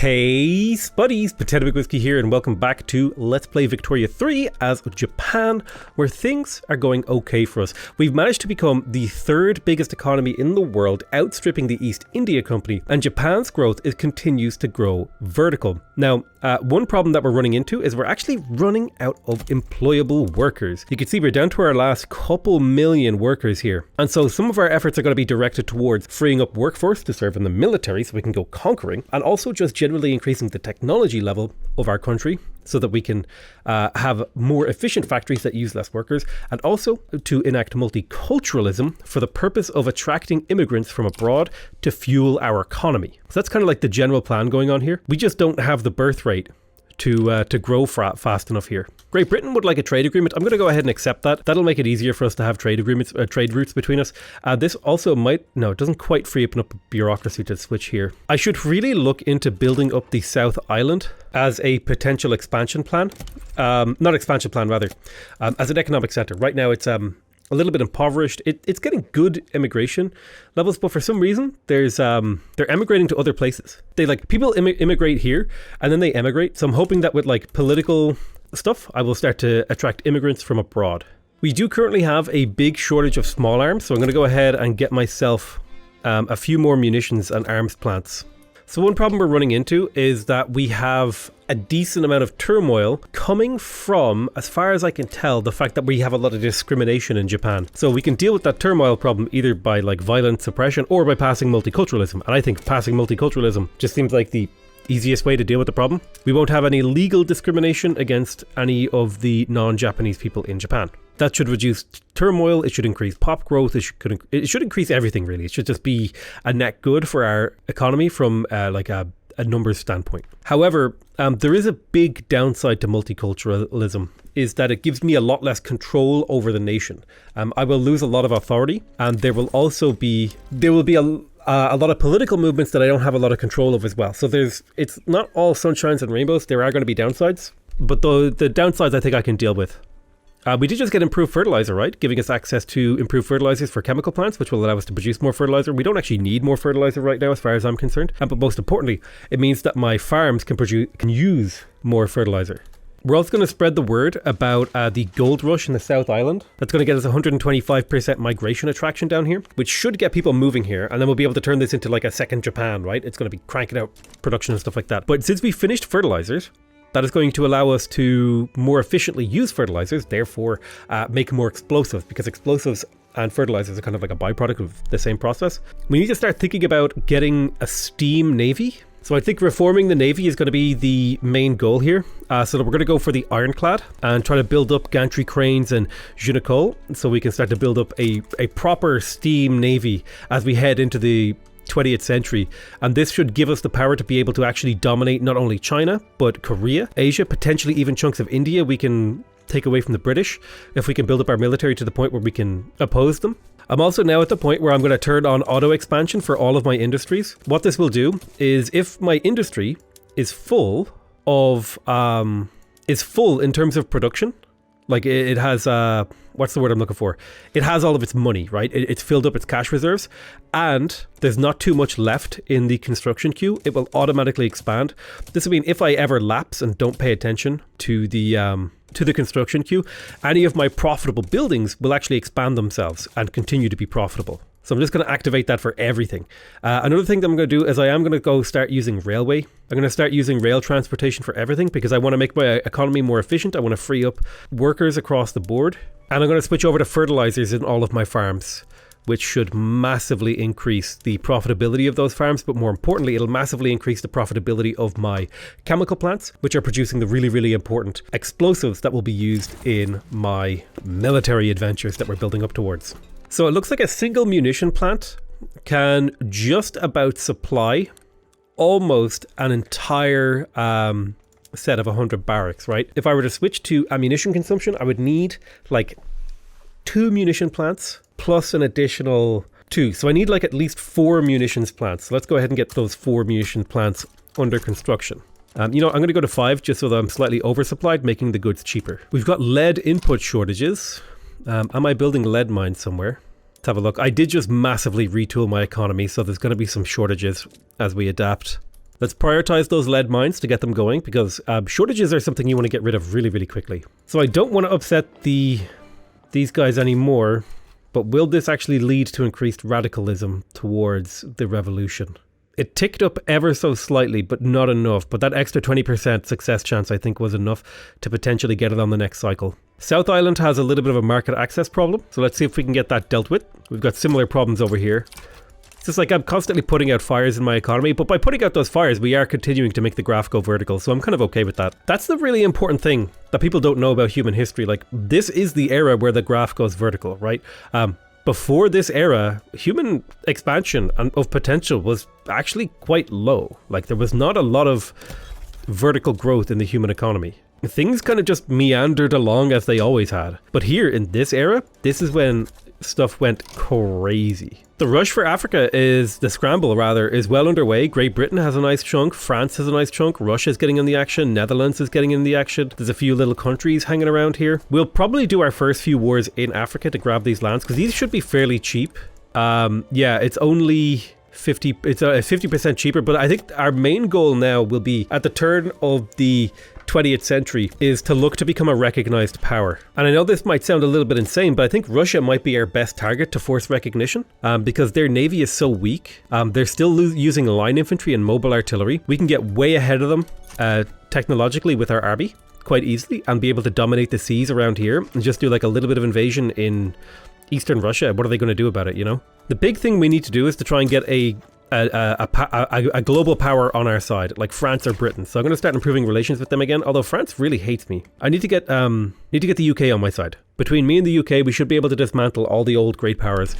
Hey Spuddies, Potato Big Whiskey here, and welcome back to Let's Play Victoria 3 as Japan, where things are going okay for us. We've managed to become the third biggest economy in the world, outstripping the East India Company, and Japan's growth continues to grow vertical. Now, one problem that we're running into is we're actually running out of employable workers. You can see we're down to our last couple million workers here, and so some of our efforts are going to be directed towards freeing up workforce to serve in the military so we can go conquering, and also just generally increasing the technology level of our country so that we can have more efficient factories that use less workers, and also to enact multiculturalism for the purpose of attracting immigrants from abroad to fuel our economy. So that's kind of like the general plan going on here. We just don't have the birth rate to grow fast enough here. Great Britain would like a trade agreement. I'm going to go ahead and accept that. That'll make it easier for us to have trade agreements, trade routes between us. This also might, no, it doesn't quite free up bureaucracy to switch here. I should really look into building up the South Island as a potential expansion plan. Not expansion plan, rather, as an economic center. Right now it's a little bit impoverished. It's getting good immigration levels, but for some reason they're emigrating to other places. They people immigrate here and then they emigrate. So I'm hoping that with political stuff, I will start to attract immigrants from abroad. We do currently have a big shortage of small arms, so I'm going to go ahead and get myself a few more munitions and arms plants. So one problem we're running into is that we have a decent amount of turmoil coming from, as far as I can tell, the fact that we have a lot of discrimination in Japan. So we can deal with that turmoil problem either by violent suppression or by passing multiculturalism. And I think passing multiculturalism just seems like the easiest way to deal with the problem. We won't have any legal discrimination against any of the non-Japanese people in Japan. That should reduce turmoil, it should increase pop growth, it should increase everything really. It should just be a net good for our economy from a numbers standpoint. However, there is a big downside to multiculturalism, is that it gives me a lot less control over the nation. I will lose a lot of authority, and there will be a lot of political movements that I don't have a lot of control of as well. So it's not all sunshines and rainbows. There are going to be downsides, but the downsides I think I can deal with. We did just get improved fertilizer, right? Giving us access to improved fertilizers for chemical plants, which will allow us to produce more fertilizer. We don't actually need more fertilizer right now, as far as I'm concerned. But most importantly, it means that my farms can use more fertilizer. We're also going to spread the word about the gold rush in the South Island. That's going to get us 125% migration attraction down here, which should get people moving here, and then we'll be able to turn this into a second Japan, right? It's going to be cranking out production and stuff like that. But since we finished fertilizers, that is going to allow us to more efficiently use fertilizers, therefore make more explosives, because explosives and fertilizers are kind of like a byproduct of the same process. We need to start thinking about getting a steam navy. So I think reforming the navy is going to be the main goal here. So that we're going to go for the ironclad and try to build up gantry cranes and Juniko, so we can start to build up a proper steam navy as we head into the 20th century, and this should give us the power to be able to actually dominate not only China but Korea, Asia, potentially even chunks of India we can take away from the British if we can build up our military to the point where we can oppose them. I'm also now at the point where I'm going to turn on auto expansion for all of my industries. What this will do is, if my industry is full in terms of production, it has what's the word I'm looking for? It has all of its money, right? It's filled up its cash reserves, and there's not too much left in the construction queue. It will automatically expand. This will mean if I ever lapse and don't pay attention to the construction queue, any of my profitable buildings will actually expand themselves and continue to be profitable. So I'm just going to activate that for everything. Another thing that I'm going to do is I am going to go start using railway. I'm going to start using rail transportation for everything because I want to make my economy more efficient. I want to free up workers across the board. And I'm going to switch over to fertilizers in all of my farms, which should massively increase the profitability of those farms. But more importantly, it'll massively increase the profitability of my chemical plants, which are producing the really, really important explosives that will be used in my military adventures that we're building up towards. So it looks like a single munition plant can just about supply almost an entire set of 100 barracks, right? If I were to switch to ammunition consumption, I would need 2 munition plants plus an additional 2. So I need at least 4 munitions plants. So let's go ahead and get those 4 munition plants under construction. I'm going to go to 5 just so that I'm slightly oversupplied, making the goods cheaper. We've got lead input shortages. Am I building lead mines somewhere? Let's have a look. I did just massively retool my economy, so there's going to be some shortages as we adapt. Let's prioritize those lead mines to get them going, because shortages are something you want to get rid of really, really quickly. So I don't want to upset these guys anymore, but will this actually lead to increased radicalism towards the revolution? It ticked up ever so slightly, but not enough. But that extra 20% success chance, I think, was enough to potentially get it on the next cycle. South Island has a little bit of a market access problem, so let's see if we can get that dealt with. We've got similar problems over here. It's just like I'm constantly putting out fires in my economy, but by putting out those fires, we are continuing to make the graph go vertical, so I'm kind of okay with that. That's the really important thing that people don't know about human history. Like, this is the era where the graph goes vertical, right? Before this era, human expansion of potential was actually quite low. Like, there was not a lot of vertical growth in the human economy. Things kind of just meandered along as they always had. But here in this era, this is when stuff went crazy. The rush for Africa the scramble rather, is well underway. Great Britain has a nice chunk, France has a nice chunk, Russia's getting in the action, Netherlands is getting in the action. There's a few little countries hanging around here. We'll probably do our first few wars in Africa to grab these lands, because these should be fairly cheap. Yeah, it's only 50% cheaper, but I think our main goal now will be, at the turn of the 20th century, is to look to become a recognized power. And I know this might sound a little bit insane, but I think Russia might be our best target to force recognition, because their navy is so weak. They're still using line infantry and mobile artillery. We can get way ahead of them technologically with our army quite easily and be able to dominate the seas around here and just do like a little bit of invasion in Eastern Russia. What are they going to do about it, you know? The big thing we need to do is to try and get a global power on our side, like France or Britain. So I'm going to start improving relations with them again, although France really hates me. I need to get the UK on my side. Between me and the UK, we should be able to dismantle all the old great powers,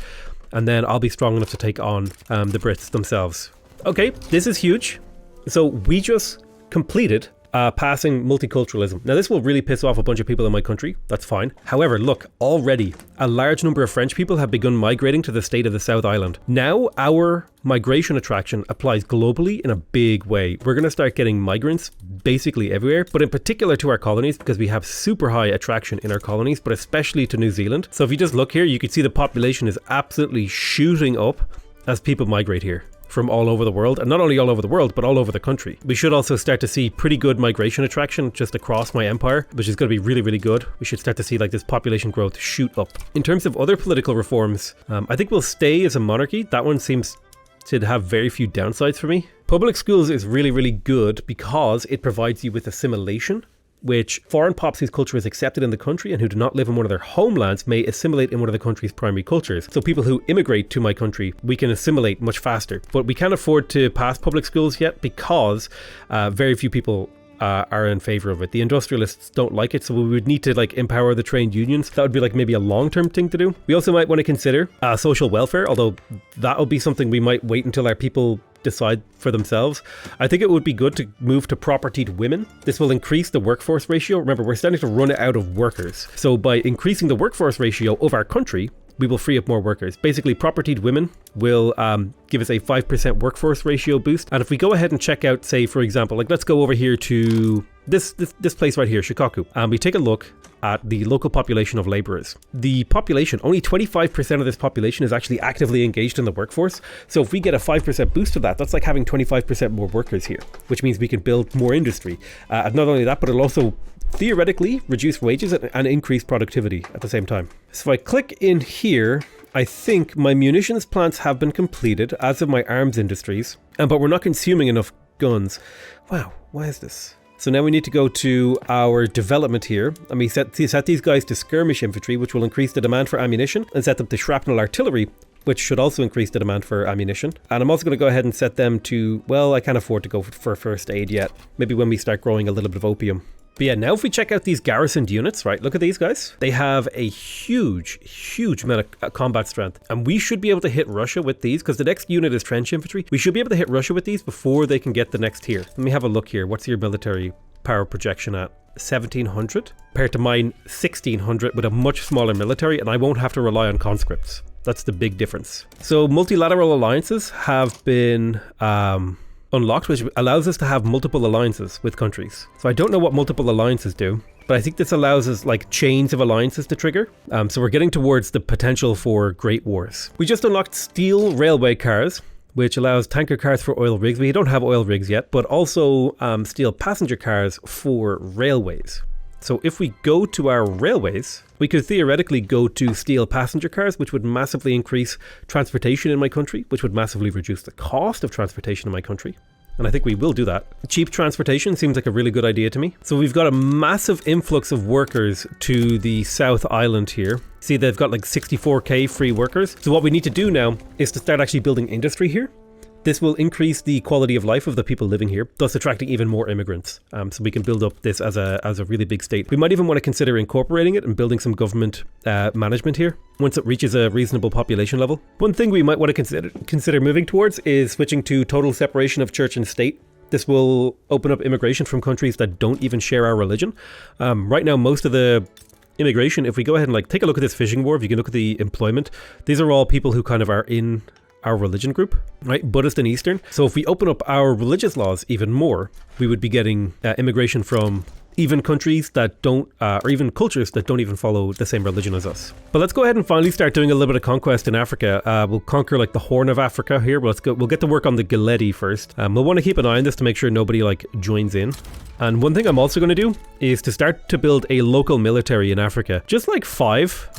and then I'll be strong enough to take on the Brits themselves. Okay, this is huge. So we just completed passing multiculturalism. Now, this will really piss off a bunch of people in my country. That's fine. However, look, already a large number of French people have begun migrating to the state of the South Island. Now, our migration attraction applies globally in a big way. We're going to start getting migrants basically everywhere, but in particular to our colonies, because we have super high attraction in our colonies, but especially to New Zealand. So if you just look here, you can see the population is absolutely shooting up as people migrate here from all over the world, and not only all over the world, but all over the country. We should also start to see pretty good migration attraction just across my empire, which is going to be really, really good. We should start to see like this population growth shoot up. In terms of other political reforms, I think we'll stay as a monarchy. That one seems to have very few downsides for me. Public schools is really, really good because it provides you with assimilation, which foreign pops whose culture is accepted in the country and who do not live in one of their homelands may assimilate in one of the country's primary cultures. So people who immigrate to my country, we can assimilate much faster. But we can't afford to pass public schools yet because very few people are in favor of it. The industrialists don't like it, so we would need to like empower the trained unions. That would be like maybe a long-term thing to do. We also might want to consider social welfare, although that will be something we might wait until our people decide for themselves. I think it would be good to move to propertied women. This will increase the workforce ratio. Remember, we're starting to run out of workers. So by increasing the workforce ratio of our country, we will free up more workers. Basically, propertied women will give us a 5% workforce ratio boost. And if we go ahead and check out, say, for example, like let's go over here to this place right here, Shikoku, and we take a look at the local population of laborers. The population, only 25% of this population is actually actively engaged in the workforce. So if we get a 5% boost to that, that's like having 25% more workers here, which means we can build more industry. And not only that, but it'll also theoretically reduce wages and increase productivity at the same time. So if I click in here, I think my munitions plants have been completed, as have my arms industries, but we're not consuming enough guns. Wow, why is this? So now we need to go to our development here, and we set these guys to skirmish infantry, which will increase the demand for ammunition, and set them to shrapnel artillery, which should also increase the demand for ammunition. And I'm also going to go ahead and set them to, well, I can't afford to go for first aid yet. Maybe when we start growing a little bit of opium. But yeah, now if we check out these garrisoned units, right, look at these guys. They have a huge amount of combat strength. And we should be able to hit Russia with these, because the next unit is trench infantry. We should be able to hit Russia with these before they can get the next tier. Let me have a look here. What's your military power projection at? 1700 compared to mine 1600 with a much smaller military, and I won't have to rely on conscripts. That's the big difference. So multilateral alliances have been unlocked, which allows us to have multiple alliances with countries. So I don't know what multiple alliances do, but I think this allows us like chains of alliances to trigger. So we're getting towards the potential for great wars. We just unlocked steel railway cars, which allows tanker cars for oil rigs. We don't have oil rigs yet, but also steel passenger cars for railways. So if we go to our railways, we could theoretically go to steel passenger cars, which would massively increase transportation in my country, which would massively reduce the cost of transportation in my country. And I think we will do that. Cheap transportation seems like a really good idea to me. So we've got a massive influx of workers to the South Island here. See, they've got like 64k free workers. So what we need to do now is to start actually building industry here. This will increase the quality of life of the people living here, thus attracting even more immigrants. So we can build up this as a really big state. We might even want to consider incorporating it and building some government management here once it reaches a reasonable population level. One thing we might want to consider moving towards is switching to total separation of church and state. This will open up immigration from countries that don't even share our religion. Right now, most of the immigration, if we go ahead and like take a look at this fishing wharf, you can look at the employment. These are all people who kind of are in our religion group, right? Buddhist and Eastern. So if we open up our religious laws even more, we would be getting immigration from even countries that don't, or even cultures that don't even follow the same religion as us. But let's go ahead and finally start doing a little bit of conquest in Africa. We'll conquer like the Horn of Africa here. But we'll get to work on the Geledi first. We'll want to keep an eye on this to make sure nobody like joins in. And one thing I'm also going to do is to start to build a local military in Africa. Just like 5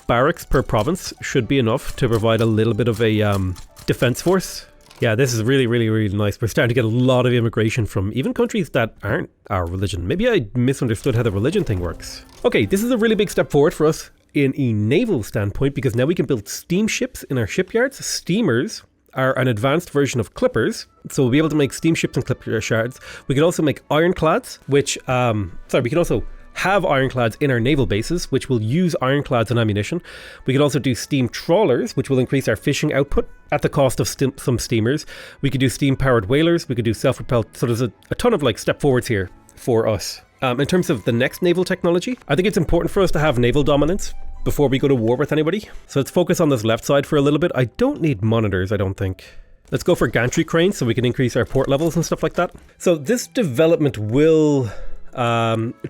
barracks per province should be enough to provide a little bit of a defense force. Yeah, this is really, really, really nice. We're starting to get a lot of immigration from even countries that aren't our religion. Maybe I misunderstood how the religion thing works. Okay, this is a really big step forward for us in a naval standpoint because now we can build steamships in our shipyards. Steamers are an advanced version of clippers, so we'll be able to make steamships and clipper shards. We can also make ironclads, which, we can also have ironclads in our naval bases, which will use ironclads and ammunition. We can also do steam trawlers, which will increase our fishing output at the cost of some steamers. We could do steam-powered whalers. We could do self-propelled. So there's a ton of like step forwards here for us. In terms of the next naval technology, I think it's important for us to have naval dominance before we go to war with anybody. So let's focus on this left side for a little bit. I don't need monitors, I don't think. Let's go for gantry cranes so we can increase our port levels and stuff like that. So this development will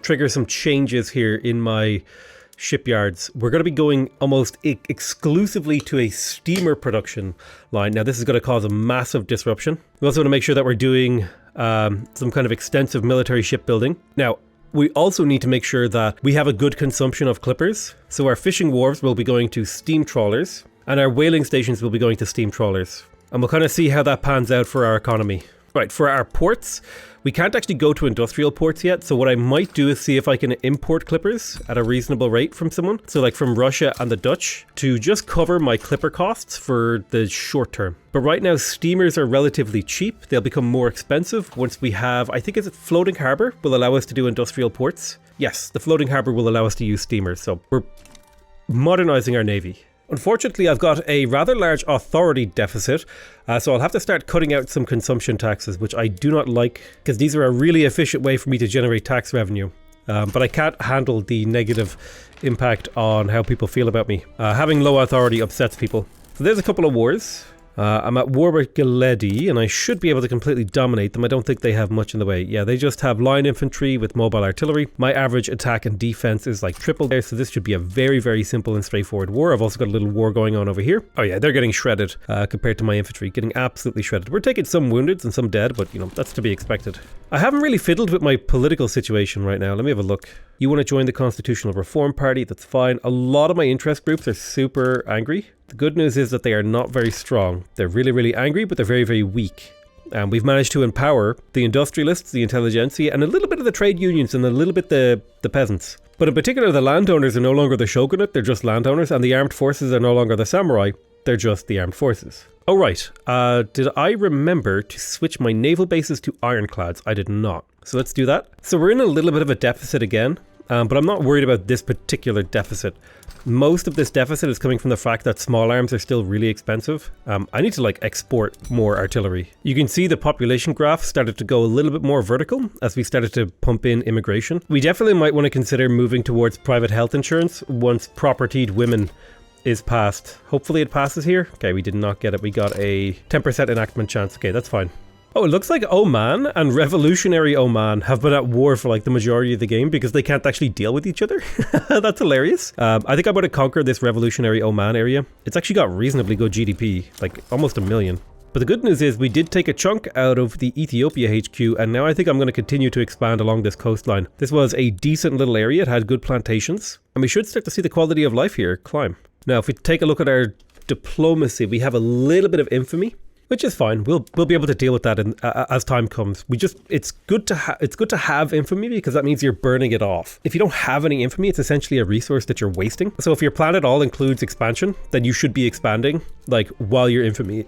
trigger some changes here in my shipyards. We're going to be going almost exclusively to a steamer production line. Now this is going to cause a massive disruption. We also want to make sure that we're doing some kind of extensive military shipbuilding. Now we also need to make sure that we have a good consumption of clippers. So our fishing wharves will be going to steam trawlers and our whaling stations will be going to steam trawlers. And we'll kind of see how that pans out for our economy. Right, for our ports, we can't actually go to industrial ports yet, so what I might do is see if I can import clippers at a reasonable rate from someone, so like from Russia and the Dutch, to just cover my clipper costs for the short term. But right now, steamers are relatively cheap. They'll become more expensive once we have, I think it's a floating harbour will allow us to do industrial ports. Yes, the floating harbour will allow us to use steamers, so we're modernising our navy. Unfortunately, I've got a rather large authority deficit, so I'll have to start cutting out some consumption taxes, which I do not like, because these are a really efficient way for me to generate tax revenue. But I can't handle the negative impact on how people feel about me. Having low authority upsets people. So there's a couple of wars. I'm at war with Geledi, and I should be able to completely dominate them. I don't think they have much in the way. Yeah, they just have line infantry with mobile artillery. My average attack and defense is like triple there, so this should be a very, very simple and straightforward war. I've also got a little war going on over here. Oh yeah, they're getting shredded compared to my infantry, getting absolutely shredded. We're taking some wounded and some dead, but you know, that's to be expected. I haven't really fiddled with my political situation right now. Let me have a look. You want to join the Constitutional Reform Party? That's fine. A lot of my interest groups are super angry. The good news is that they are not very strong. They're really, really angry, but they're very, very weak. And we've managed to empower the industrialists, the intelligentsia, and a little bit of the trade unions and a little bit the peasants. But in particular, the landowners are no longer the shogunate, they're just landowners, and the armed forces are no longer the samurai, they're just the armed forces. Oh right, did I remember to switch my naval bases to ironclads? I did not. So let's do that. So we're in a little bit of a deficit again, but I'm not worried about this particular deficit. Most of this deficit is coming from the fact that small arms are still really expensive. I need to like export more artillery. You can see the population graph started to go a little bit more vertical as we started to pump in immigration. We definitely might want to consider moving towards private health insurance once propertied women is passed. Hopefully it passes here. Okay, we did not get it. We got a 10% enactment chance. Okay, that's fine. Oh, it looks like Oman and Revolutionary Oman have been at war for like the majority of the game because they can't actually deal with each other. That's hilarious. I think I'm going to conquer this Revolutionary Oman area. It's actually got reasonably good GDP, like almost 1 million. But the good news is we did take a chunk out of the Ethiopia HQ, and now I think I'm going to continue to expand along this coastline. This was a decent little area. It had good plantations, and we should start to see the quality of life here climb. Now, if we take a look at our diplomacy, we have a little bit of infamy, which is fine. We'll be able to deal with that as time comes. It's good to have infamy because that means you're burning it off. If you don't have any infamy, it's essentially a resource that you're wasting. So if your plan at all includes expansion, then you should be expanding like while your infamy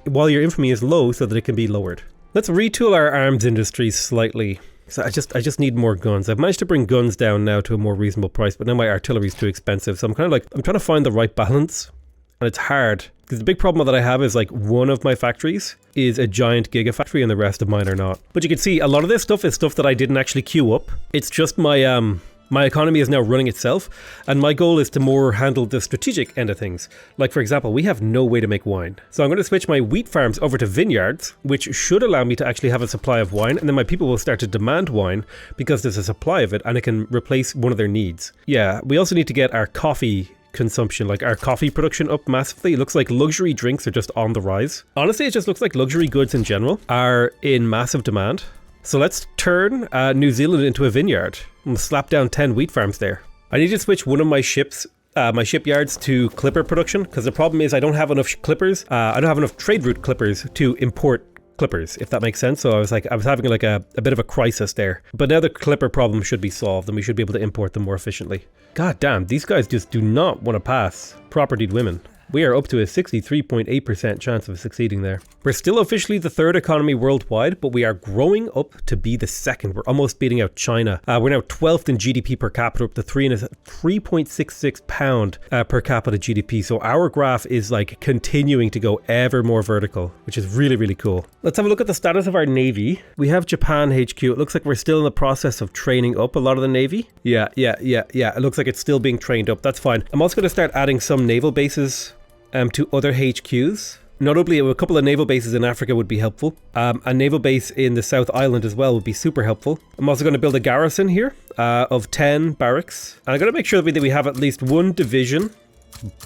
is low so that it can be lowered. Let's retool our arms industries slightly. So I just need more guns. I've managed to bring guns down now to a more reasonable price, but now my artillery is too expensive. So I'm trying to find the right balance, and it's hard. Because the big problem that I have is like one of my factories is a giant gigafactory and the rest of mine are not. But you can see a lot of this stuff is stuff that I didn't actually queue up. It's just my economy is now running itself, and my goal is to more handle the strategic end of things. Like for example, we have no way to make wine. So I'm going to switch my wheat farms over to vineyards, which should allow me to actually have a supply of wine, and then my people will start to demand wine because there's a supply of it and it can replace one of their needs. Yeah, we also need to get our coffee consumption, like our coffee production, up massively. It looks like luxury drinks are just on the rise. Honestly, it just looks like luxury goods in general are in massive demand. So let's turn New Zealand into a vineyard and slap down 10 wheat farms there. I need to switch one of my ships, my shipyards, to clipper production because the problem is I don't have enough clippers. I don't have enough trade route clippers to import clippers, if that makes sense. So I was having like a bit of a crisis there. But now the clipper problem should be solved and we should be able to import them more efficiently. God damn, these guys just do not want to pass propertied women. We are up to a 63.8% chance of succeeding there. We're still officially the third economy worldwide, but we are growing up to be the second. We're almost beating out China. We're now 12th in GDP per capita, up to 3.66 pound per capita GDP. So our graph is like continuing to go ever more vertical, which is really, really cool. Let's have a look at the status of our Navy. We have Japan HQ. It looks like we're still in the process of training up a lot of the Navy. Yeah. It looks like it's still being trained up. That's fine. I'm also going to start adding some naval bases to other HQs. Notably, a couple of naval bases in Africa would be helpful. A naval base in the South Island as well would be super helpful. I'm also going to build a garrison here of 10 barracks. And I'm going to make sure that we have at least one division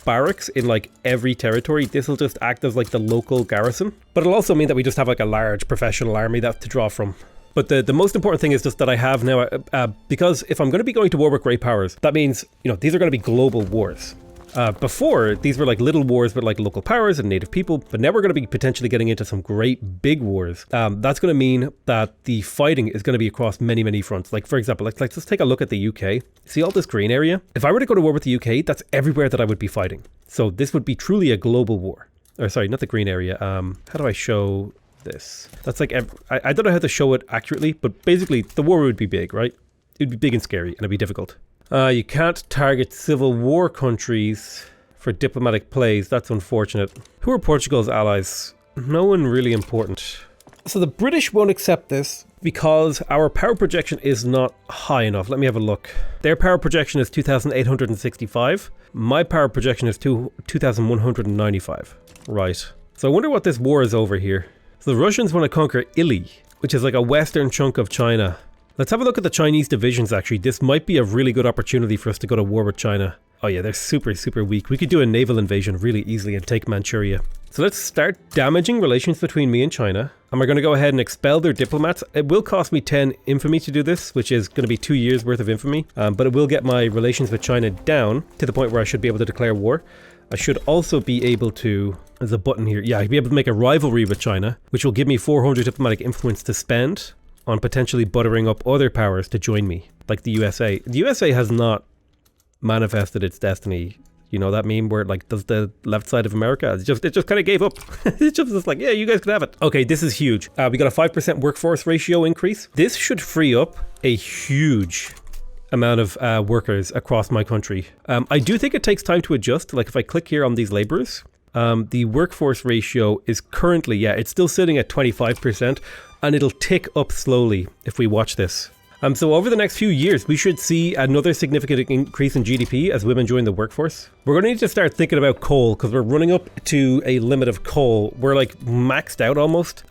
barracks in like every territory. This will just act as like the local garrison. But it'll also mean that we just have like a large professional army to draw from. But the most important thing is just that I have now, because if I'm going to be going to war with great powers, that means, these are going to be global wars. Before, these were like little wars with like local powers and native people, but now we're going to be potentially getting into some great big wars. That's going to mean that the fighting is going to be across many, many fronts. Like for example, let's just take a look at the UK. See all this green area? If I were to go to war with the UK, that's everywhere that I would be fighting. So this would be truly a global war. Or sorry, not the green area. How do I show this? That's like, I don't know how to show it accurately, but basically the war would be big, right? It'd be big and scary and it'd be difficult. You can't target civil war countries for diplomatic plays. That's unfortunate. Who are Portugal's allies? No one really important. So the British won't accept this because our power projection is not high enough. Let me have a look. Their power projection is 2,865. My power projection is 2,195. Right. So I wonder what this war is over here. So the Russians want to conquer Ili, which is like a western chunk of China. Let's have a look at the Chinese divisions actually. This might be a really good opportunity for us to go to war with China. Oh yeah, they're super, super weak. We could do a naval invasion really easily and take Manchuria. So let's start damaging relations between me and China. And we're going to go ahead and expel their diplomats. It will cost me 10 infamy to do this, which is going to be 2 years worth of infamy. But it will get my relations with China down to the point where I should be able to declare war. I should also be able to, there's a button here. Yeah, I'd be able to make a rivalry with China, which will give me 400 diplomatic influence to spend on potentially buttering up other powers to join me, like the USA. The USA has not manifested its destiny. You know that meme where like does the left side of America? It just kind of gave up. It's just like, yeah, you guys can have it. Okay, this is huge. We got a 5% workforce ratio increase. This should free up a huge amount of workers across my country. I do think it takes time to adjust. Like if I click here on these laborers, the workforce ratio is currently, it's still sitting at 25%, and it'll tick up slowly if we watch this. So over the next few years, we should see another significant increase in GDP as women join the workforce. We're going to need to start thinking about coal because we're running up to a limit of coal. We're like maxed out almost.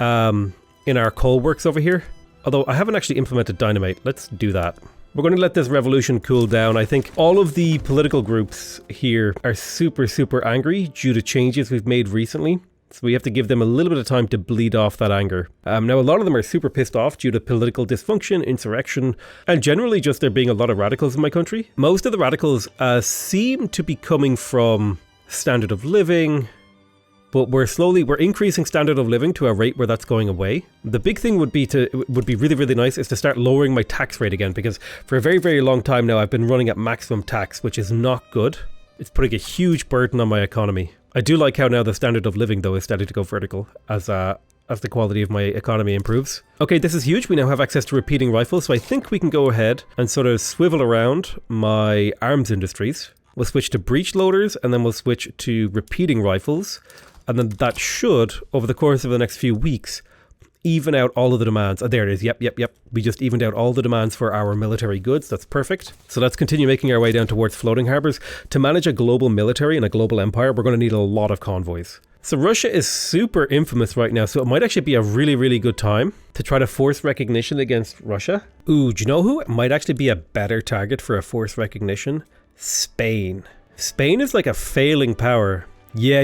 in our coal works over here. Although I haven't actually implemented dynamite. Let's do that. We're going to let this revolution cool down. I think all of the political groups here are super, super angry due to changes we've made recently. So we have to give them a little bit of time to bleed off that anger. Now, a lot of them are super pissed off due to political dysfunction, insurrection, and generally just there being a lot of radicals in my country. Most of the radicals seem to be coming from standard of living, but we're increasing standard of living to a rate where that's going away. The big thing would be really, really nice is to start lowering my tax rate again, because for a very, very long time now I've been running at maximum tax, which is not good. It's putting a huge burden on my economy. I do like how now the standard of living, though, is starting to go vertical as the quality of my economy improves. Okay, this is huge. We now have access to repeating rifles, so I think we can go ahead and sort of swivel around my arms industries. We'll switch to breech loaders, and then we'll switch to repeating rifles. And then that should, over the course of the next few weeks, even out all of the demands. Oh, there it is. Yep. We just evened out all the demands for our military goods. That's perfect. So let's continue making our way down towards floating harbors. To manage a global military and a global empire, we're going to need a lot of convoys. So Russia is super infamous right now, so it might actually be a really, really good time to try to force recognition against Russia. Ooh, do you know who might actually be a better target for a force recognition? Spain. Spain is like a failing power. Yeah.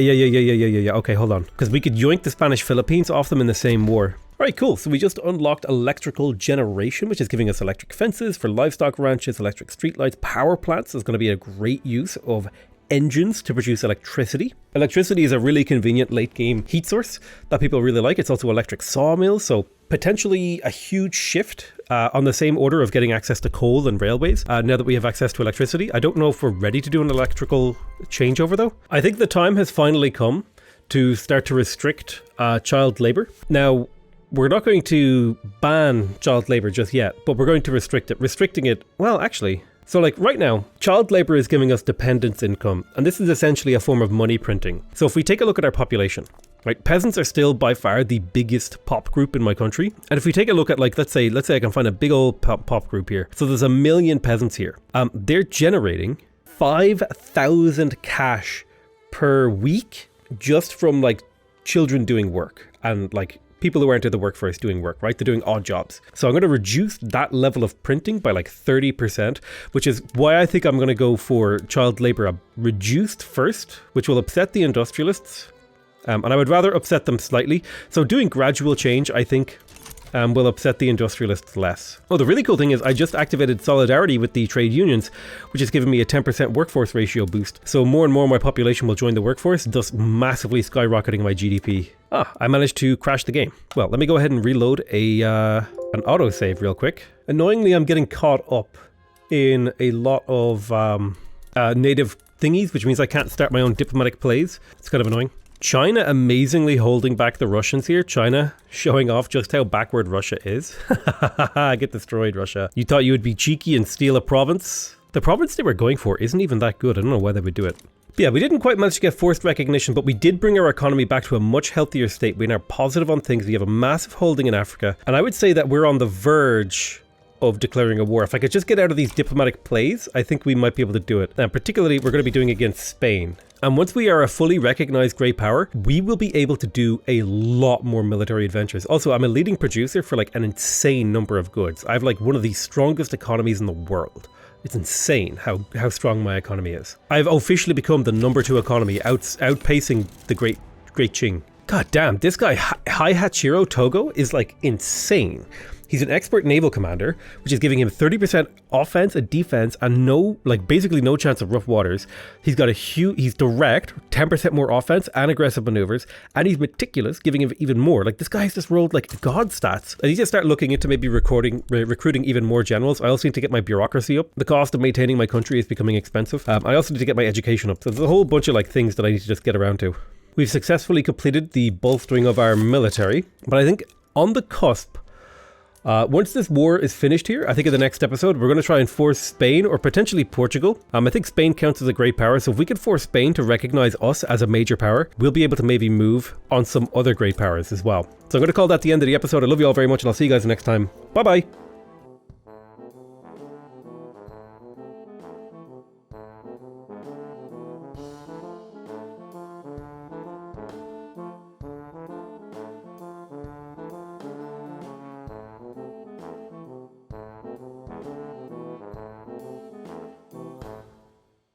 Okay, hold on. Because we could yoink the Spanish Philippines off them in the same war. Alright, cool. So we just unlocked electrical generation, which is giving us electric fences for livestock ranches, electric streetlights, power plants. Is going to be a great use of engines to produce electricity. Electricity is a really convenient late game heat source that people really like. It's also electric sawmills, so potentially a huge shift on the same order of getting access to coal and railways now that we have access to electricity. I don't know if we're ready to do an electrical changeover though. I think the time has finally come to start to restrict child labor. Now, we're not going to ban child labor just yet, but we're going to restrict it. Restricting it, well, actually, so like right now, child labor is giving us dependence income, and this is essentially a form of money printing. So if we take a look at our population, right, peasants are still by far the biggest pop group in my country. And if we take a look at, like, let's say I can find a big old pop group here. So there's 1 million peasants here. They're generating 5,000 cash per week just from like children doing work and like people who aren't in the workforce doing work, right? They're doing odd jobs. So I'm going to reduce that level of printing by like 30%, which is why I think I'm going to go for child labor reduced first, which will upset the industrialists. And I would rather upset them slightly. So doing gradual change, I think, will upset the industrialists less. Oh, the really cool thing is I just activated solidarity with the trade unions, which has given me a 10% workforce ratio boost. So more and more of my population will join the workforce, thus massively skyrocketing my GDP. I managed to crash the game. Well, let me go ahead and reload an autosave real quick. Annoyingly, I'm getting caught up in a lot of native thingies, which means I can't start my own diplomatic plays. It's kind of annoying. China amazingly holding back the Russians here. China showing off just how backward Russia is. Get destroyed, Russia. You thought you would be cheeky and steal a province? The province they were going for isn't even that good. I don't know why they would do it. But yeah, we didn't quite manage to get forced recognition, but we did bring our economy back to a much healthier state. We are positive on things. We have a massive holding in Africa. And I would say that we're on the verge of declaring a war. If I could just get out of these diplomatic plays, I think we might be able to do it. And particularly, we're going to be doing it against Spain. And once we are a fully recognized great power, we will be able to do a lot more military adventures. Also, I'm a leading producer for like an insane number of goods. I have like one of the strongest economies in the world. It's insane how strong my economy is. I've officially become the #2 economy, outpacing the Great Qing. God damn, this guy, Haihachiro Togo, is like insane. He's an expert naval commander, which is giving him 30% offense and defense and basically no chance of rough waters. He's got he's direct, 10% more offense and aggressive maneuvers, and he's meticulous, giving him even more. Like, this guy's just rolled like god stats. I need to start looking into maybe recruiting even more generals. I also need to get my bureaucracy up. The cost of maintaining my country is becoming expensive. I also need to get my education up. So there's a whole bunch of like things that I need to just get around to. We've successfully completed the bolstering of our military, but I think on the cusp, once this war is finished here, I think in the next episode, we're going to try and force Spain or potentially Portugal. I think Spain counts as a great power. So if we could force Spain to recognize us as a major power, we'll be able to maybe move on some other great powers as well. So I'm going to call that the end of the episode. I love you all very much, and I'll see you guys next time. Bye-bye.